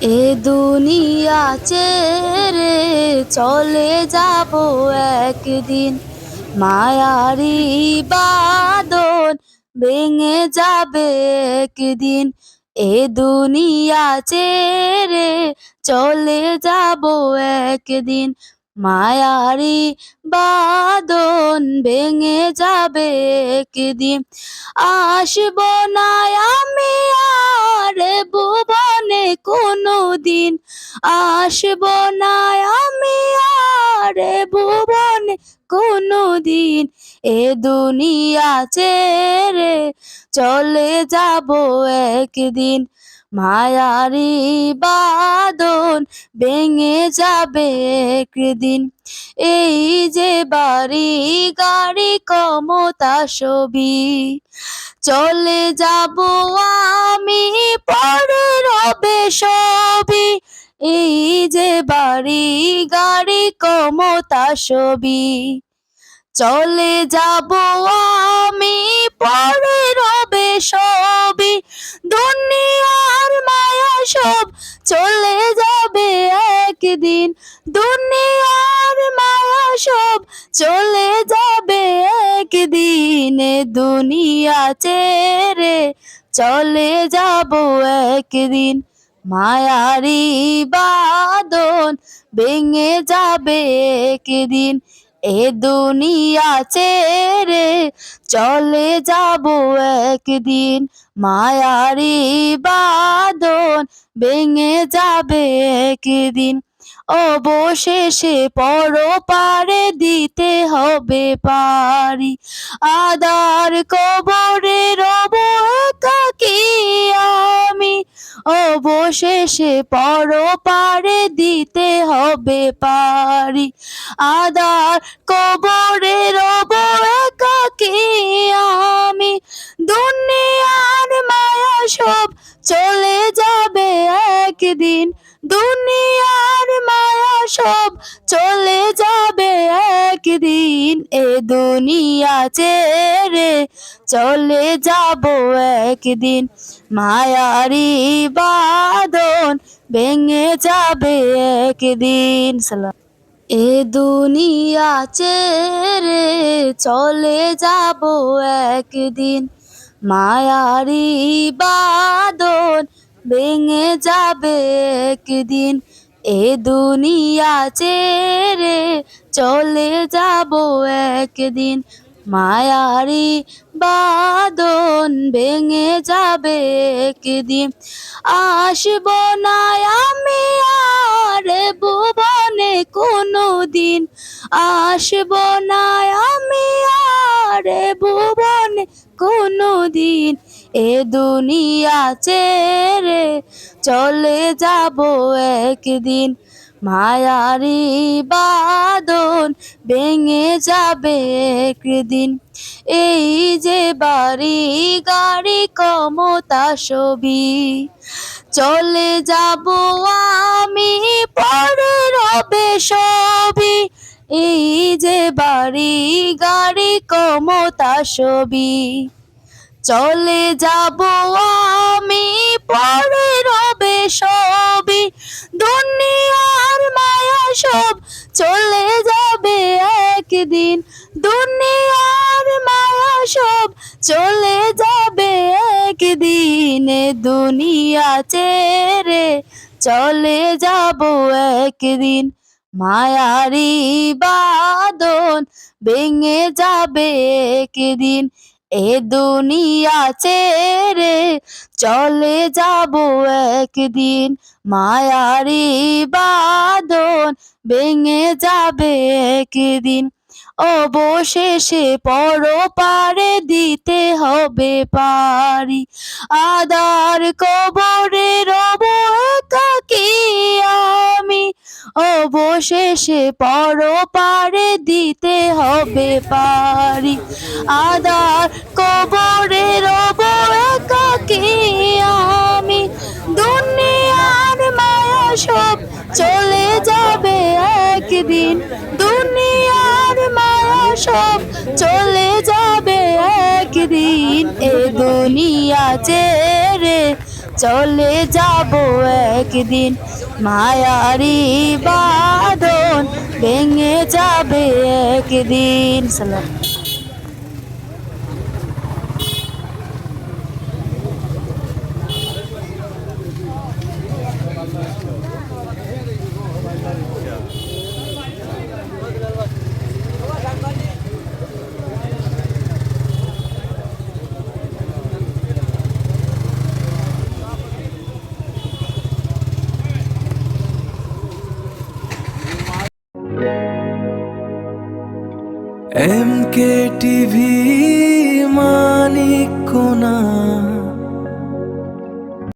এ দুনিয়া ছেড়ে চলে যাব একদিন, মায়ারি বাঁধন ভেঙে যাবে একদিন। এ দুনিয়া ছেড়ে চলে যাব একদিন, মায়ারি বাঁধন ভেঙে যাবে একদিন। আসব না আমি আর ভুবনে কোনো দিন, আসব না আমি আর ভুবনে কোনো দিন। এ দুনিয়া ছেড়ে চলে যাব একদিন, মায়ারি বাঁধন ভেঙে যাবে একদিন। এই যে বাড়ি গাড়ি ক্ষমতা সবই, চলে যাব আমি পরে রবে সবই। এই যে বাড়ি গাড়ি ক্ষমতা সবই, চলে যাব আমি পরে রবে সবই। দুনিয়ার মায়া সব চলে যাবে একদিন, দুনিয়ার মায়া সব চলে যাবে একদিন। এ দুনিয়া ছেড়ে চলে যাব একদিন, মায়ারি বাঁধন ভেঙে যাবে একদিন। এ দুনিয়া ছেড়ে চলে যাব একদিন, মায়ারি বাঁধন ভেঙে যাবে একদিন। অবশেষে পরপারে দিতে হবে পারি, আদার কবরে রব একাকী আমি। অবশেষে পরপারে দিতে হবে পারি, আদার কবরে রব একাকী আমি। দুনিয়ার মায়া সব চলে যাবে একদিন, দুনিয়ার মায়া সব চলে যাবে একদিন। এ দুনিয়া ছেড়ে চলে যাব একদিন, মায়ারি বাঁধন ভেঙে যাবে একদিন। এ দুনিয়া ছেড়ে চলে যাব একদিন, মায়ারি বাঁধন ভেঙে যাবে একদিন। এ দুনিয়া ছেড়ে চলে যাব একদিন, মায়ারি বাঁধন ভেঙে যাবে একদিন। আসব না আমি আর ভুবনে কোনো দিন, আসব না আমি আর ভুবনে কোনো দিন। এ দুনিয়া ছেড়ে চলে যাব একদিন, মায়ারি বাঁধন ভেঙে যাবে একদিন। এই যে বাড়ি গাড়ি ক্ষমতা সবই, চলে যাব আমি পরে রবে সবই। এই যে বাড়ি গাড়ি ক্ষমতা সবই, চলে যাব আমি পরে রবে সবই। দুনিয়ার মায়া সব চলে যাবে একদিন, দুনিয়ার মায়া সব চলে যাবে একদিন। এ দুনিয়া ছেড়ে চলে যাব একদিন, মায়ারি বাঁধন ভেঙে যাবে একদিন। এ দুনিয়া ছেড়ে চলে যাব একদিন, মায়ারি বাঁধন ভেঙে যাবে একদিন। অবশেষে পরপারে দিতে হবে পারি, আদার কবরে রব একাকী আমি। অবশেষে পরপারে দিতে হবে পারি, আদার কবরে রব একাকী আমি। দুনিয়ার মায়া সব চলে যাবে একদিন, দুনিয়ার মায়া সব চলে যাবে একদিন। এ দুনিয়া ছেড়ে চলে যাব একদিন, মায়ারি বাঁধন ভেঙে যাবে একদিন। সালাম। MK TV মানিক কোনা।